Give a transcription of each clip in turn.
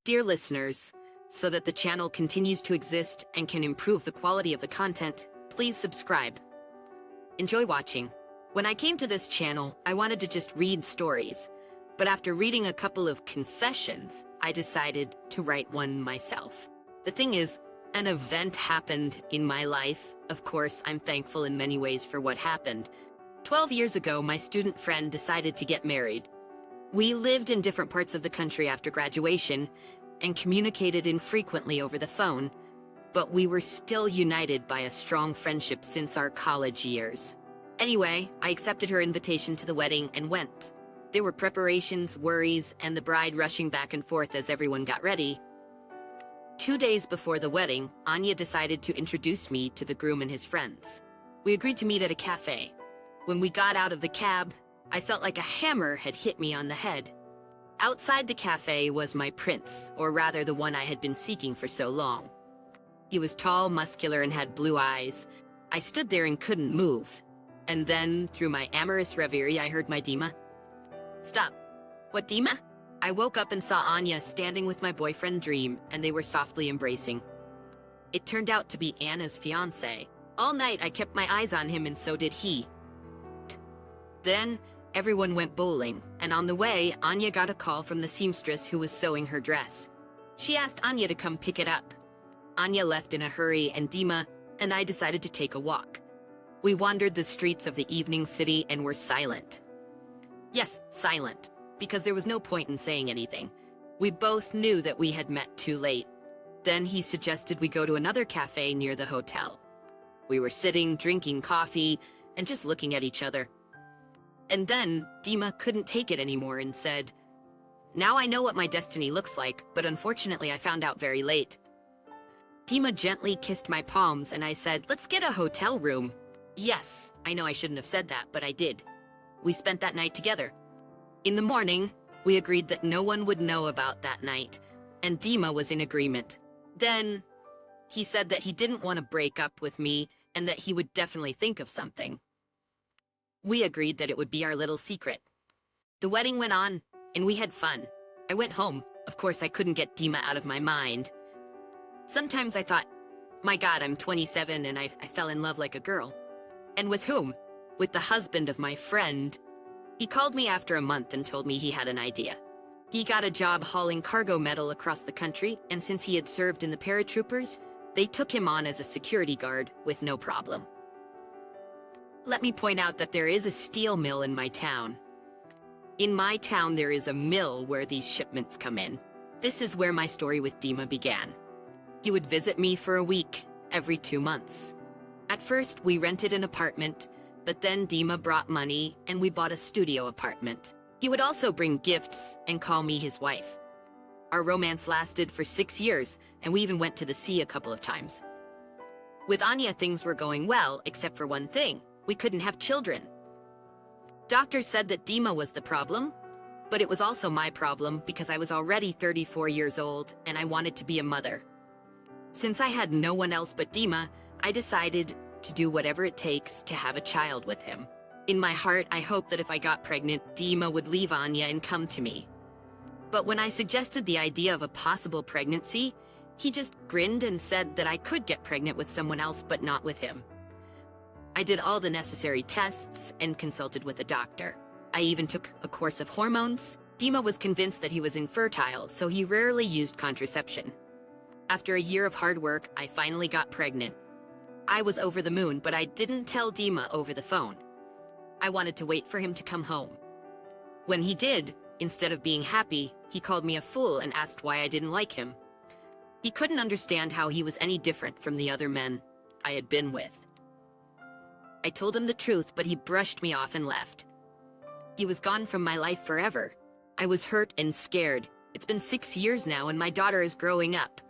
Dear listeners, so that the channel continues to exist and can improve the quality of the content, please subscribe. Enjoy watching. When I came to this channel, I wanted to just read stories, but after reading a couple of confessions, I decided to write one myself. The thing is, an event happened in my life. Of course, I'm thankful in many ways for what happened. 12 years ago, my student friend decided to get married. We lived in different parts of the country after graduation and communicated infrequently over the phone, but we were still united by a strong friendship since our college years. Anyway, I accepted her invitation to the wedding and went. There were preparations, worries, and the bride rushing back and forth as everyone got ready. 2 days before the wedding, Anya decided to introduce me to the groom and his friends. We agreed to meet at a cafe. When we got out of the cab, I felt like a hammer had hit me on the head. Outside the cafe was my prince, or rather the one I had been seeking for so long. He was tall, muscular, and had blue eyes. I stood there and couldn't move. And then, through my amorous reverie, I heard my Dima. Stop. What, Dima? I woke up and saw Anya standing with my boyfriend Dream, and they were softly embracing. It turned out to be Anna's fiancé. All night I kept my eyes on him, and so did he. Then, everyone went bowling, and on the way, Anya got a call from the seamstress who was sewing her dress. She asked Anya to come pick it up. Anya left in a hurry, and Dima and I decided to take a walk. We wandered the streets of the evening city and were silent. Yes, silent, because there was no point in saying anything. We both knew that we had met too late. Then he suggested we go to another cafe near the hotel. We were sitting, drinking coffee, and just looking at each other. And then Dima couldn't take it anymore and said, "Now I know what my destiny looks like, but unfortunately I found out very late." Dima gently kissed my palms and I said, "Let's get a hotel room." Yes, I know I shouldn't have said that, but I did. We spent that night together. In the morning, we agreed that no one would know about that night, and Dima was in agreement. Then, he said that he didn't want to break up with me and that he would definitely think of something. We agreed that it would be our little secret. The wedding went on, and we had fun. I went home. Of course, I couldn't get Dima out of my mind. Sometimes I thought, my God, I'm 27 and I fell in love like a girl. And with whom? With the husband of my friend. He called me after a month and told me he had an idea. He got a job hauling cargo metal across the country, and since he had served in the paratroopers, they took him on as a security guard with no problem. Let me point out that there is a steel mill in my town. In my town, there is a mill where these shipments come in. This is where my story with Dima began. He would visit me for a week, every 2 months. At first, we rented an apartment, but then Dima brought money and we bought a studio apartment. He would also bring gifts and call me his wife. Our romance lasted for 6 years, and we even went to the sea a couple of times. With Anya, things were going well, except for one thing. We couldn't have children. Doctors said that Dima was the problem, but it was also my problem because I was already 34 years old and I wanted to be a mother. Since I had no one else but Dima, I decided to do whatever it takes to have a child with him. In my heart, I hoped that if I got pregnant, Dima would leave Anya and come to me. But when I suggested the idea of a possible pregnancy, he just grinned and said that I could get pregnant with someone else but not with him. I did all the necessary tests and consulted with a doctor. I even took a course of hormones. Dima was convinced that he was infertile, so he rarely used contraception. After a year of hard work, I finally got pregnant. I was over the moon, but I didn't tell Dima over the phone. I wanted to wait for him to come home. When he did, instead of being happy, he called me a fool and asked why I didn't like him. He couldn't understand how he was any different from the other men I had been with. I told him the truth, but he brushed me off and left. He was gone from my life forever. I was hurt and scared. It's been 6 years now, and my daughter is growing up.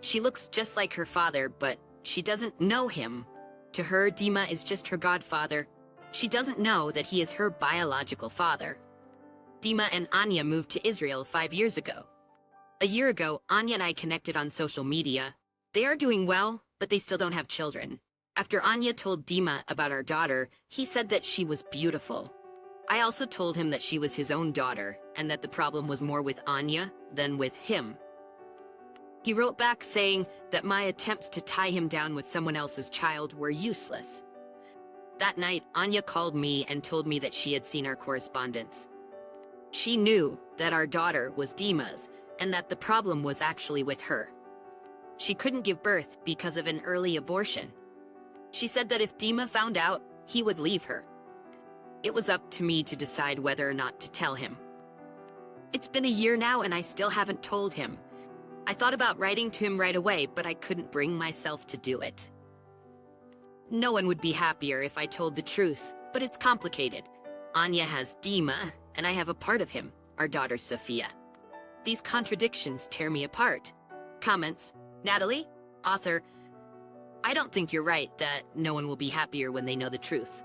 She looks just like her father, but she doesn't know him. To her, Dima is just her godfather. She doesn't know that he is her biological father. Dima and Anya moved to Israel 5 years ago. A year ago, Anya and I connected on social media. They are doing well, but they still don't have children. After Anya told Dima about our daughter, he said that she was beautiful. I also told him that she was his own daughter and that the problem was more with Anya than with him. He wrote back saying that my attempts to tie him down with someone else's child were useless. That night, Anya called me and told me that she had seen our correspondence. She knew that our daughter was Dima's and that the problem was actually with her. She couldn't give birth because of an early abortion. She said that if Dima found out, he would leave her. It was up to me to decide whether or not to tell him. It's been a year now and I still haven't told him. I thought about writing to him right away, but I couldn't bring myself to do it. No one would be happier if I told the truth, but it's complicated. Anya has Dima, and I have a part of him, our daughter Sophia. These contradictions tear me apart. Comments: Natalie, author, I don't think you're right that no one will be happier when they know the truth.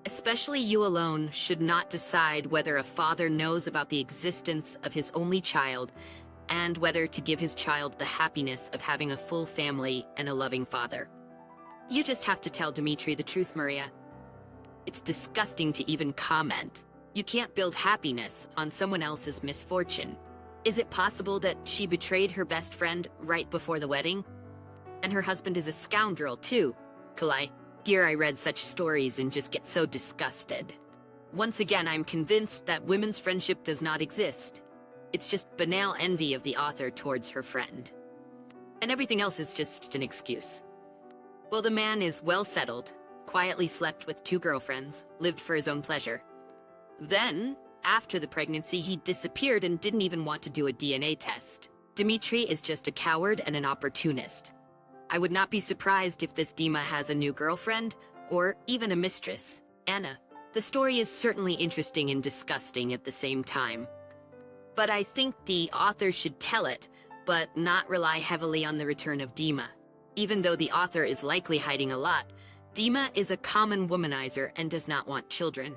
Especially you alone should not decide whether a father knows about the existence of his only child and whether to give his child the happiness of having a full family and a loving father. You just have to tell Dimitri the truth, Maria. It's disgusting to even comment. You can't build happiness on someone else's misfortune. Is it possible that she betrayed her best friend right before the wedding? And her husband is a scoundrel too. Kalai, here I read such stories and just get so disgusted. Once again, I'm convinced that women's friendship does not exist. It's just banal envy of the author towards her friend. And everything else is just an excuse. Well, the man is well settled, quietly slept with 2 girlfriends, lived for his own pleasure. Then, after the pregnancy, he disappeared and didn't even want to do a DNA test. Dimitri is just a coward and an opportunist. I would not be surprised if this Dima has a new girlfriend, or even a mistress, Anna. The story is certainly interesting and disgusting at the same time. But I think the author should tell it, but not rely heavily on the return of Dima. Even though the author is likely hiding a lot, Dima is a common womanizer and does not want children.